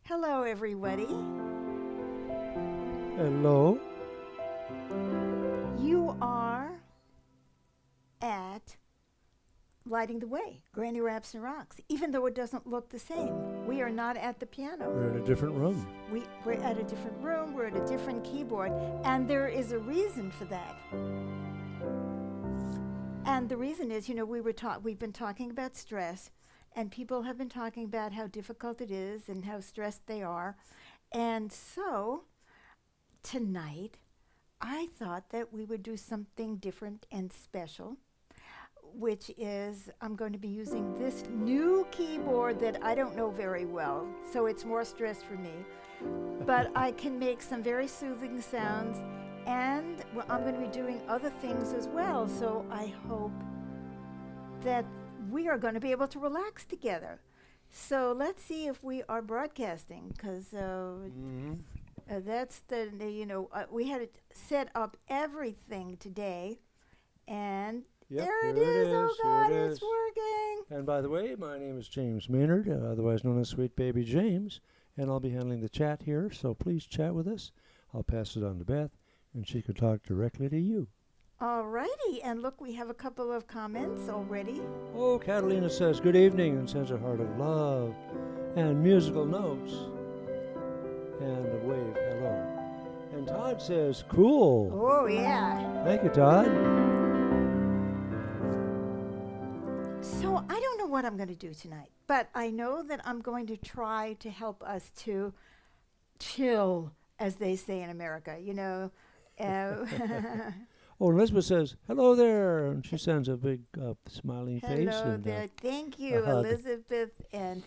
Hello, everybody. Hello. You are at Lighting the Way, Granny Raps and Rocks, even though it doesn't look the same. We are not at the piano. We're in a different room. We're at a different room, we're at a different keyboard, and there is a reason for that. And the reason is, we've been talking about stress, and people have been talking about how difficult it is and how stressed they are. And so tonight, I thought that we would do something different and special, which is I'm going to be using this new keyboard that I don't know very well, so it's more stress for me. But I can make some very soothing sounds, and I'm going to be doing other things as well, so I hope that we are going to be able to relax together. So let's see if we are broadcasting, because that's we had to set up everything today, and Yep, there it here it is. Oh is, here God, it it's is. working. And by the way, my name is James Maynard, otherwise known as Sweet Baby James, and I'll be handling the chat here, so please chat with us. I'll pass it on to Beth, and she can talk directly to you. Alrighty, and look, we have a couple of comments already. Oh, Catalina says good evening and sends a heart of love and musical notes and a wave hello. And Todd says cool. Oh yeah. Thank you, Todd. So I don't know what I'm going to do tonight, but I know that I'm going to try to help us to chill, as they say in America. Oh, Elizabeth says, hello there, and she sends a big smiling face. Hello And, there. Thank you, a hug. Elizabeth and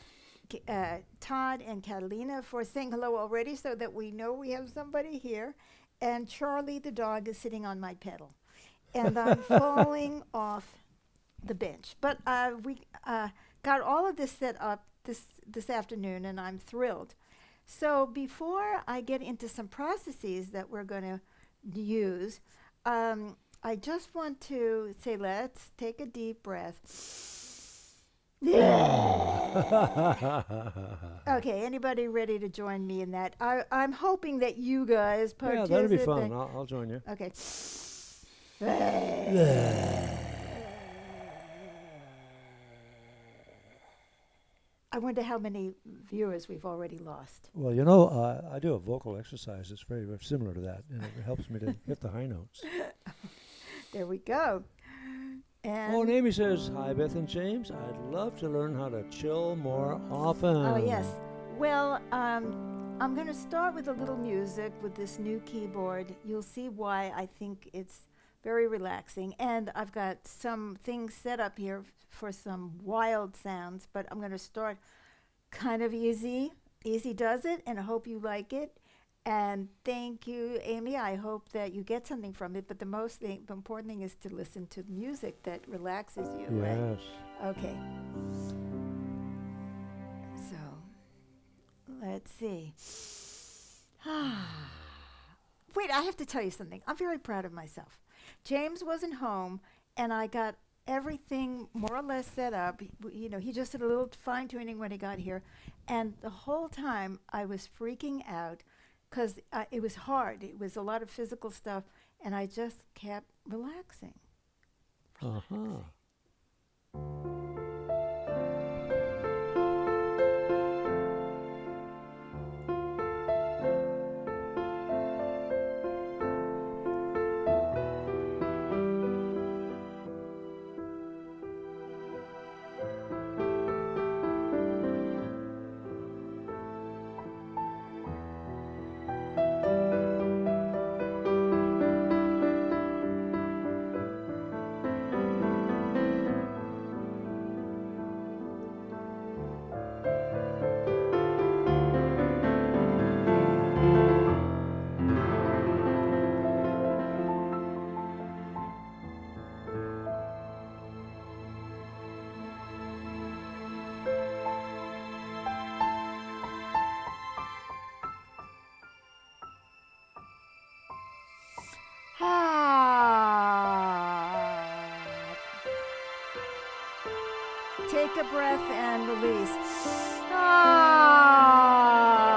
Todd and Catalina, for saying hello already, so that we know we have somebody here. And Charlie the dog is sitting on my pedal, and I'm falling off the bench. But we got all of this set up this afternoon, and I'm thrilled. So before I get into some processes that we're going to use, I just want to say, let's take a deep breath. Okay, anybody ready to join me in that? I'm hoping that you guys Yeah, participate. that'll be fun. I'll join you. Okay. I wonder how many viewers we've already lost. Well, I do a vocal exercise that's very, very similar to that, and it helps me to hit the high notes. There we go. And Oh, and Amy says, hi, Beth and James. I'd love to learn how to chill more often. oh yes. Well, I'm going to start with a little music with this new keyboard. You'll see why I think it's very relaxing. And I've got some things set up here for some wild sounds, but I'm going to start kind of easy. Easy does it, and I hope you like it. And thank you, Amy. I hope that you get something from it. But the important thing is to listen to music that relaxes you, right? Yes. Okay. So, let's see. Wait, I have to tell you something. I'm very proud of myself. James wasn't home, and I got everything more or less set up. He just did a little fine tuning when he got here. And the whole time I was freaking out because it was hard. It was a lot of physical stuff, and I just kept relaxing. Uh-huh. Take a breath and release. Ah.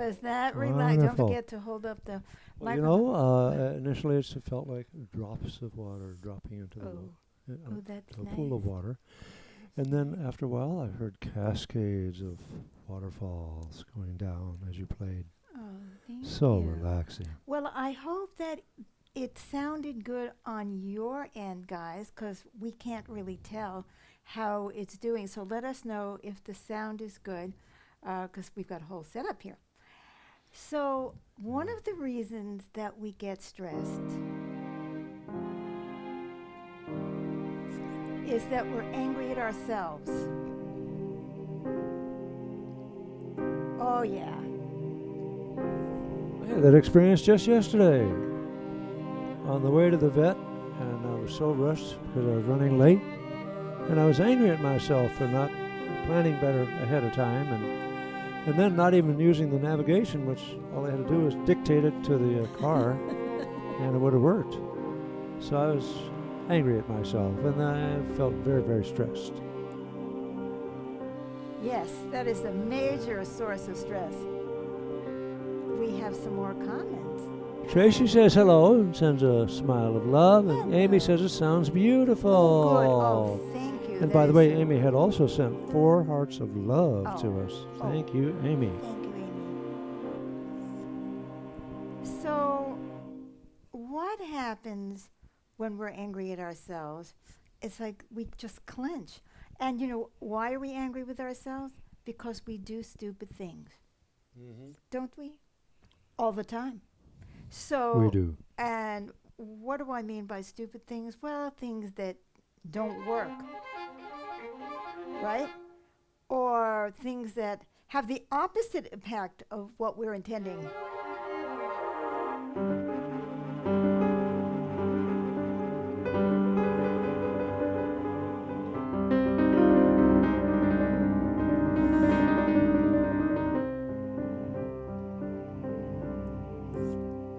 Does that relax? Don't Wonderful. forget to hold up the Well, you microphone. know, initially it felt like drops of water dropping into the Oh, oh, that's a nice. pool of water. And then after a while, I heard cascades of waterfalls going down as you played. Oh, thank So you. relaxing. Well, I hope that it sounded good on your end, guys, because we can't really tell how it's doing. So let us know if the sound is good, because we've got a whole setup here. So, one of the reasons that we get stressed is that we're angry at ourselves. Oh, yeah. I had that experience just yesterday on the way to the vet, and I was so rushed because I was running late, and I was angry at myself for not planning better ahead of time, and then not even using the navigation, which all I had to do was dictate it to the car, and it would have worked. So I was angry at myself, and I felt very, very stressed. Yes, that is a major source of stress. We have some more comments. Tracy says hello and sends a smile of love, and Amy Hello. says it sounds beautiful. Oh, good. Oh, thank you. And That by the is way, so- Amy had also sent 4 hearts of love to Oh, us. oh. Thank you, Amy. Thank you, Amy. So, what happens when we're angry at ourselves? It's like we just clench. And why are we angry with ourselves? Because we do stupid things, don't we? All the time. So, We do. and what do I mean by stupid things? Well, things that don't work, right? Or things that have the opposite impact of what we're intending.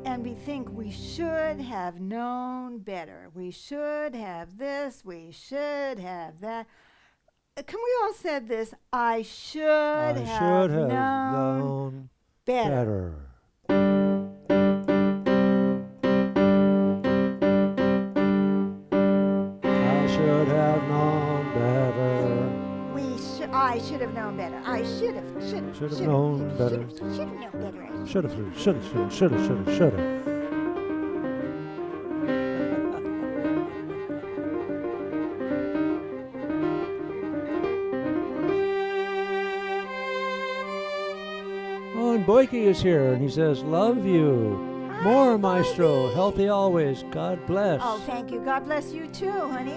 And we think we should have known better. We should have this. We should have that. Can we all say this? I should I have should have known known better. better. I should have known better. I should have known better. I should have Should have known better. Should have known better. Should have, should have, should have, should have, should have. Oh, and Boyke is here, and he says, love you. More, Hi, Maestro. Boyke. Healthy always. God bless. Oh, thank you. God bless you too, honey.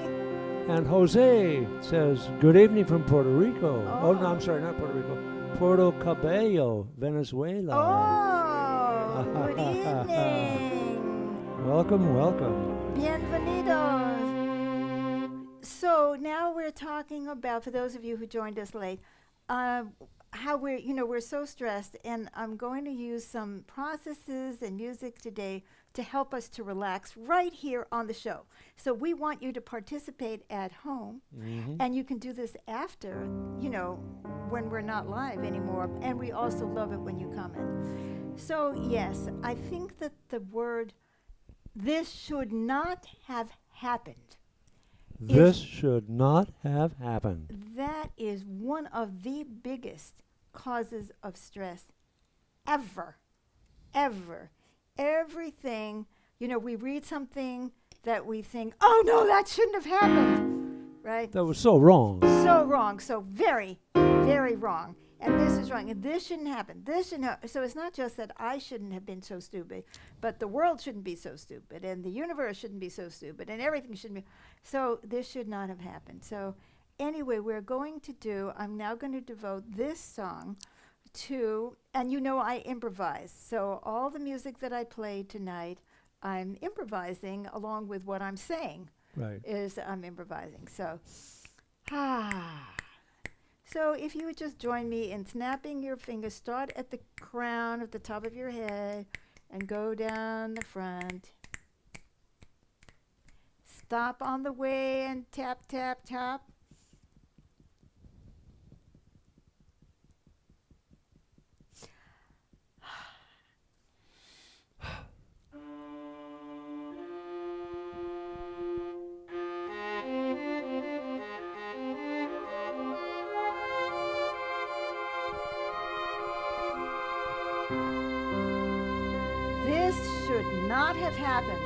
And Jose says, good evening from Puerto Rico. Oh, no, Oh. I'm sorry, not Puerto Rico. Puerto Cabello, Venezuela. Oh, good evening. Welcome, welcome. Bienvenidos. So now we're talking about, for those of you who joined us late, how we're so stressed, and I'm going to use some processes and music today to help us to relax right here on the show. So we want you to participate at home, and you can do this after, when we're not live anymore, and we also love it when you comment. So yes, I think that the word, this should not have happened, This should not have happened. that is one of the biggest causes of stress ever. Everything, we read something that we think, oh no, that shouldn't have happened, right? That was so wrong. So wrong, so very, very wrong. And this is wrong, and this shouldn't happen. This shouldn't happen. So it's not just that I shouldn't have been so stupid, but the world shouldn't be so stupid, and the universe shouldn't be so stupid, and everything shouldn't be. So this should not have happened. So anyway, I'm now going to devote this song to, and I improvise. So all the music that I play tonight, I'm improvising along with what I'm saying. Right. I'm improvising. So, So if you would just join me in snapping your fingers, start at the crown at the top of your head and go down the front. Stop on the way and tap, tap, tap. This should not have happened.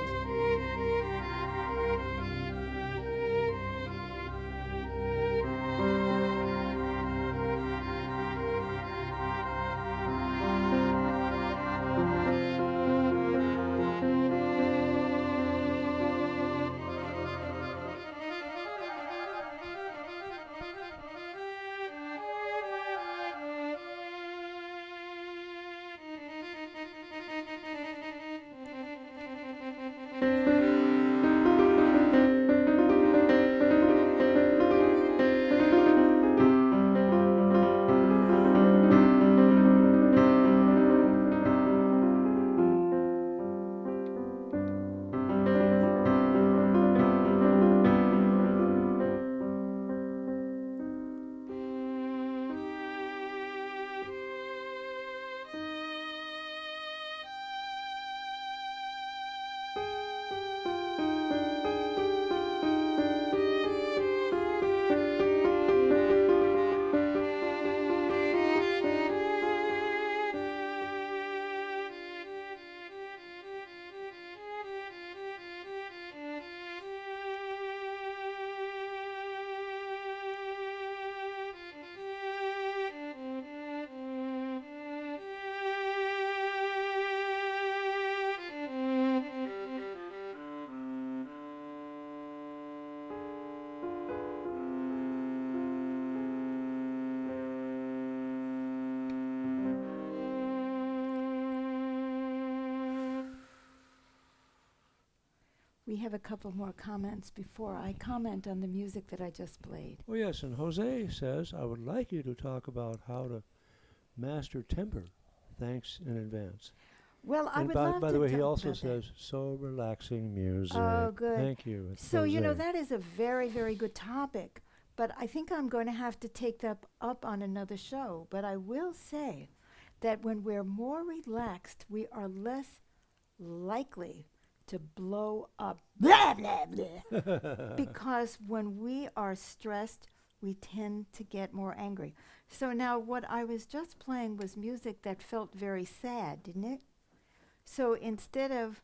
We have a couple more comments before I comment on the music that I just played. Oh, yes, and Jose says, I would like you to talk about how to master temper. Thanks in advance. Well, I And would by, love by to the way, he talk also about that. says, so relaxing music. Oh, good. Thank you. It's So, you know, Jose. that is a very, very good topic. But I think I'm going to have to take that up on another show. But I will say that when we're more relaxed, we are less likely to blow up. Blah, blah, blah. Because when we are stressed, we tend to get more angry. So now what I was just playing was music that felt very sad, didn't it? So instead of,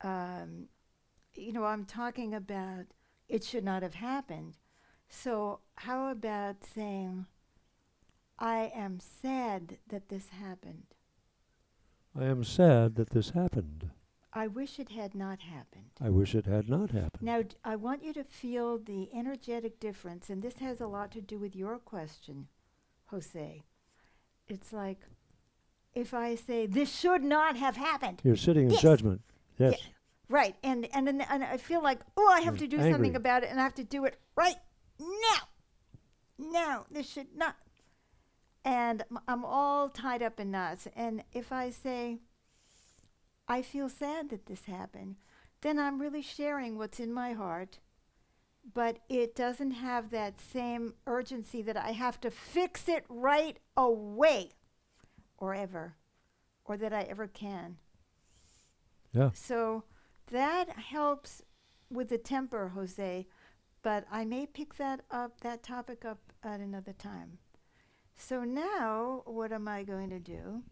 I'm talking about it should not have happened. So how about saying, I am sad that this happened. I am sad that this happened. I wish it had not happened. I wish it had not happened. Now, I want you to feel the energetic difference, and this has a lot to do with your question, Jose. It's like, if I say, this should not have happened. You're sitting in Yes. judgment. Yes. Yeah, right. And I feel like, oh, I have You're to do angry. something about it, and I have to do it right now. No, this should not. And I'm all tied up in knots. And if I say, I feel sad that this happened, then I'm really sharing what's in my heart, but it doesn't have that same urgency that I have to fix it right away or ever, or that I ever can. Yeah. So that helps with the temper, Jose, but I may pick that topic up at another time. So now, what am I going to do?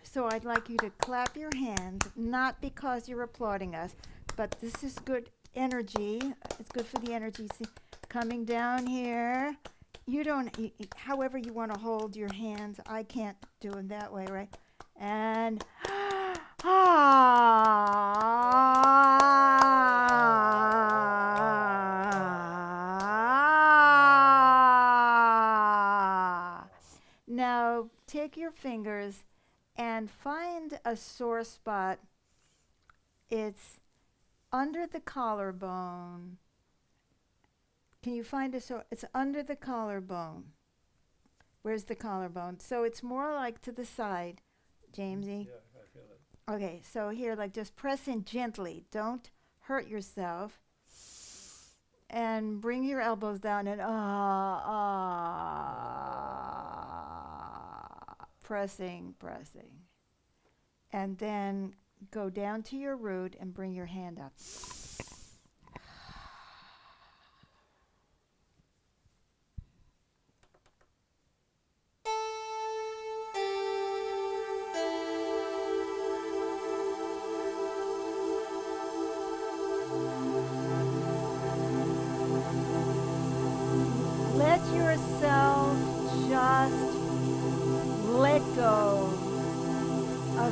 So I'd like you to clap your hands, not because you're applauding us, but this is good energy. It's good for the energy. See, coming down here. You don't, however you want to hold your hands. I can't do them that way, right? And now take your fingers and find a sore spot. It's under the collarbone. Can you find a sore? It's under the collarbone. Where's the collarbone? So it's more like to the side, Jamesy. Yeah, I feel it. Okay, so here, like just press in gently. Don't hurt yourself. And bring your elbows down and pressing. And then go down to your root and bring your hand up.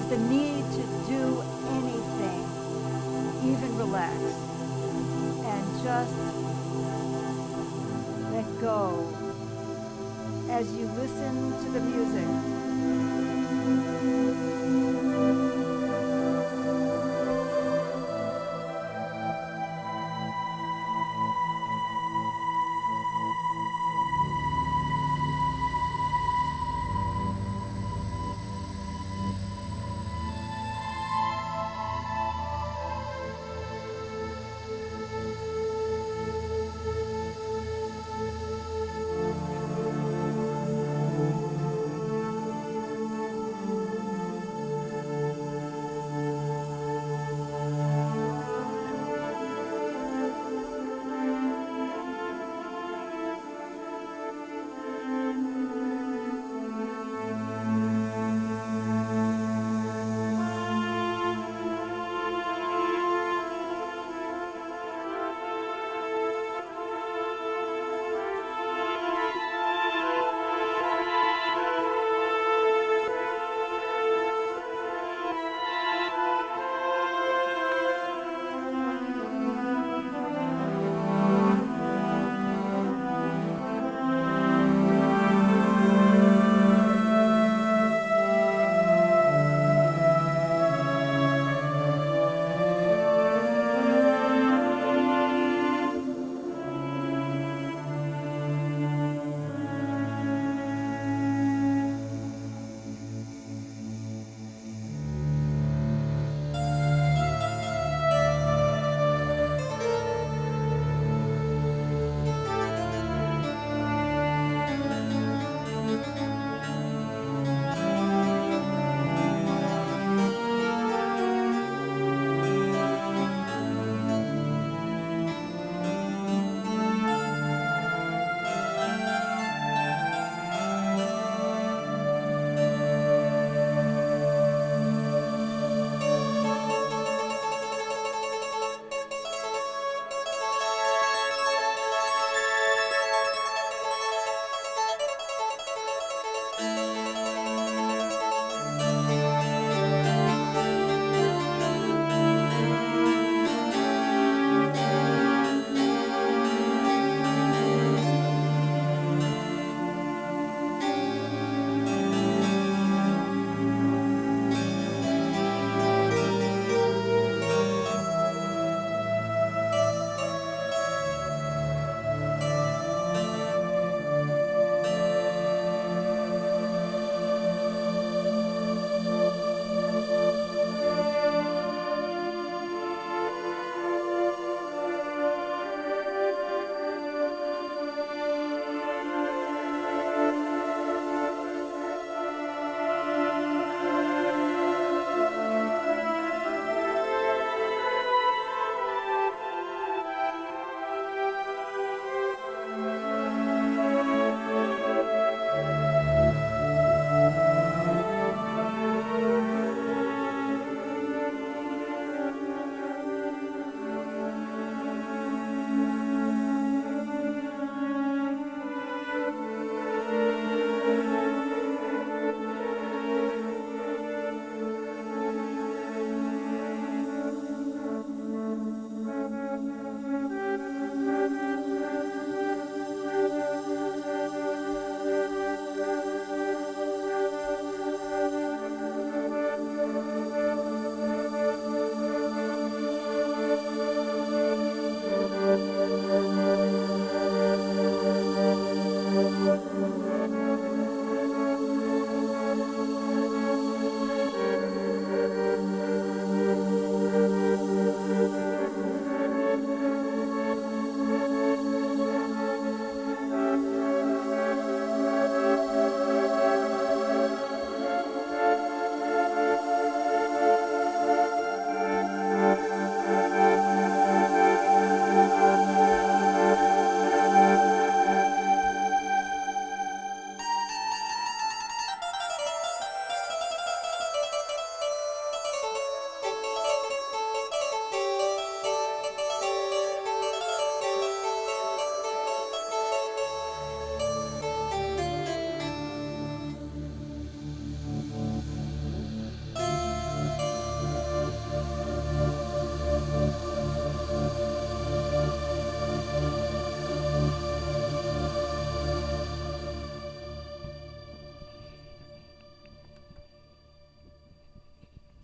the need to do anything, even relax, and just let go as you listen to the music.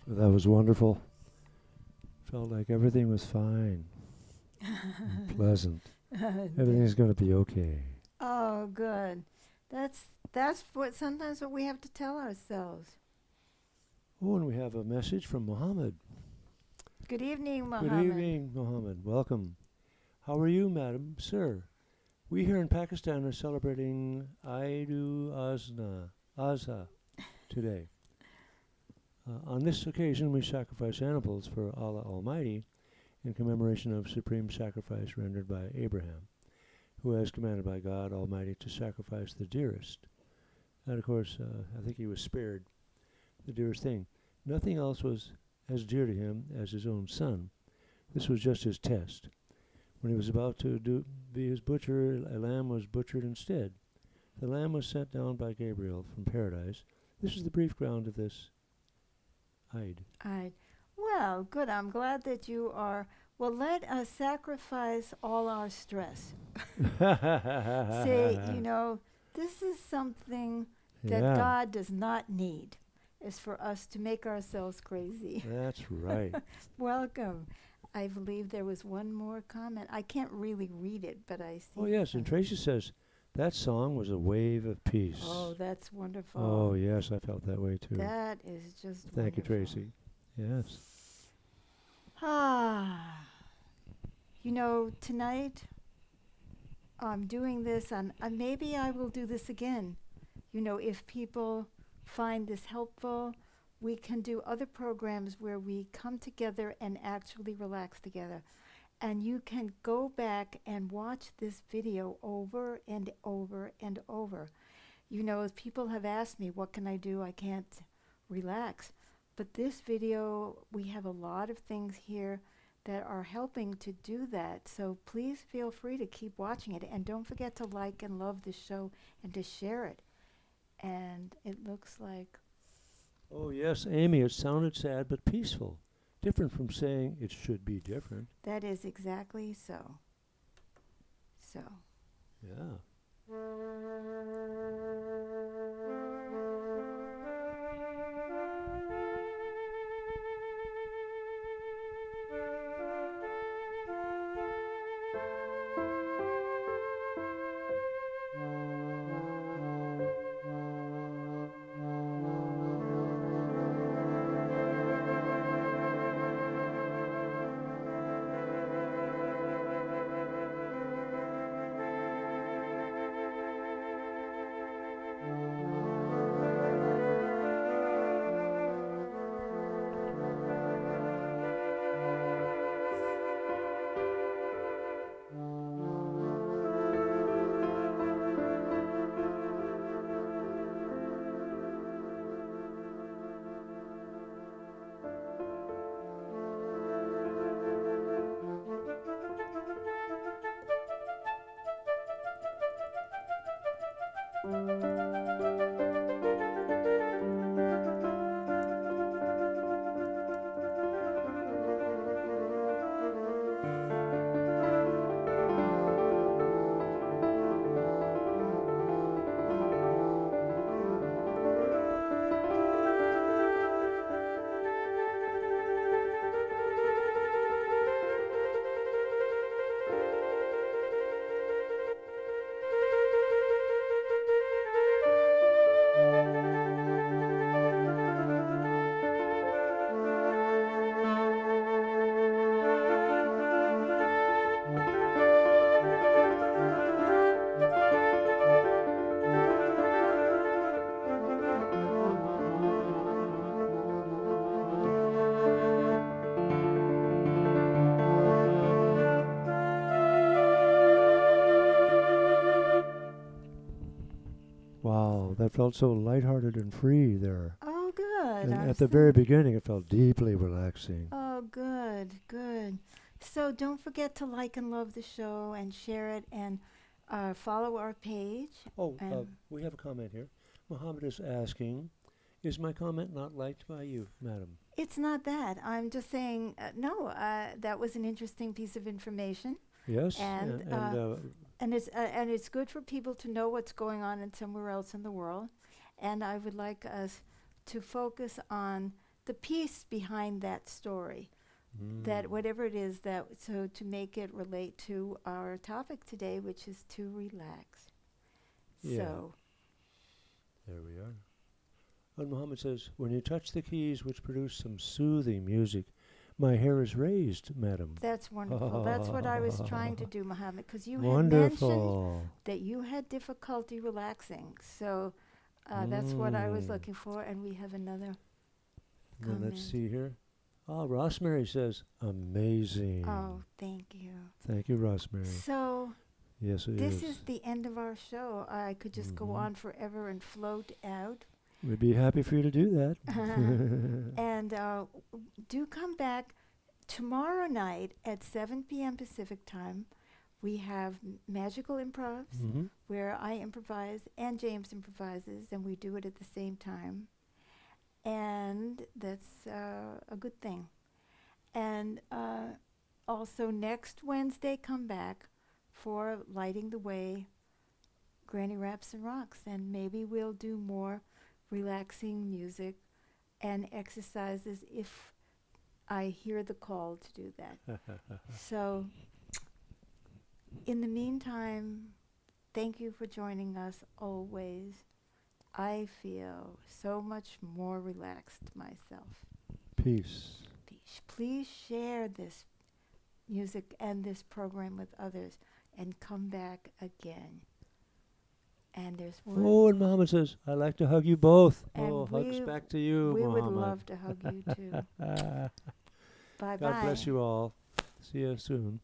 That was wonderful. Felt like everything was fine, and pleasant. Everything's going to be okay. Oh, good. That's what sometimes what we have to tell ourselves. Oh, and we have a message from Mohammed. Good evening, Good Mohammed. evening, Mohammed. Welcome. How are you, madam, sir? We here in Pakistan are celebrating Azha today. On this occasion, we sacrifice animals for Allah Almighty in commemoration of supreme sacrifice rendered by Abraham, who was commanded by God Almighty to sacrifice the dearest. And of course, I think he was spared the dearest thing. Nothing else was as dear to him as his own son. This was just his test. When he was about to be his butcher, a lamb was butchered instead. The lamb was sent down by Gabriel from paradise. This is the brief ground of this Eid. Well, good. I'm glad that you are. Well, let us sacrifice all our stress. See, this is something that Yeah, God does not need, is for us to make ourselves crazy. that's right. Welcome. I believe there was one more comment. I can't really read it, but I see. Oh, yes, and some. Tracy says, that song was a wave of peace. Oh, that's wonderful. Oh, yes, I felt that way too. That is just Thank you, wonderful. Tracy. Yes. Tonight I'm doing this, and maybe I will do this again. If people find this helpful, we can do other programs where we come together and actually relax together. And you can go back and watch this video over and over and over. As people have asked me, what can I do? I can't relax. But this video, we have a lot of things here that are helping to do that. So please feel free to keep watching it. And don't forget to like and love the show and to share it. And it looks like, Oh, yes, Amy, it sounded sad but peaceful. Different from saying it should be different. that is exactly so. So. Yeah. Wow, that felt so lighthearted and free there. Oh, good. And I'm at the so- very beginning, it felt deeply relaxing. Oh, good, good. So don't forget to like and love the show and share it and follow our page. Oh, And we have a comment here. Mohammed is asking, is my comment not liked by you, madam? it's not that. I'm just saying, no, that was an interesting piece of information. Yes? And, and And it's good for people to know what's going on in somewhere else in the world. And I would like us to focus on the piece behind that story, that whatever it is, that so to make it relate to our topic today, which is to relax. Yeah. So There we are. And Muhammad says, when you touch the keys which produce some soothing music, my hair is raised, madam. that's wonderful. That's what I was trying to do, Muhammad, because you had mentioned Wonderful. that you had difficulty relaxing. So that's what I was looking for, and we have another Then comment. let's see here. Oh, Rosemary says, amazing. Oh, thank you. Thank you, Rosemary. So Yes, it this is the end of our show. I could just go on forever and float out. We'd be happy for you to do that. And do come back tomorrow night at 7 p.m. Pacific time. We have magical improvs Mhm. where I improvise and James improvises, and we do it at the same time. And that's a good thing. And also next Wednesday, come back for Lighting the Way, Granny Raps and Rocks, and maybe we'll do more relaxing music and exercises if I hear the call to do that. So in the meantime, thank you for joining us always. I feel so much more relaxed myself. Peace. Please share this music and this program with others and come back again. And there's one. Oh, and Muhammad says, I like to hug you both. And Oh, hugs we- back to you, We would Muhammad. love to hug you too. Bye-bye. God bless you all. See you soon.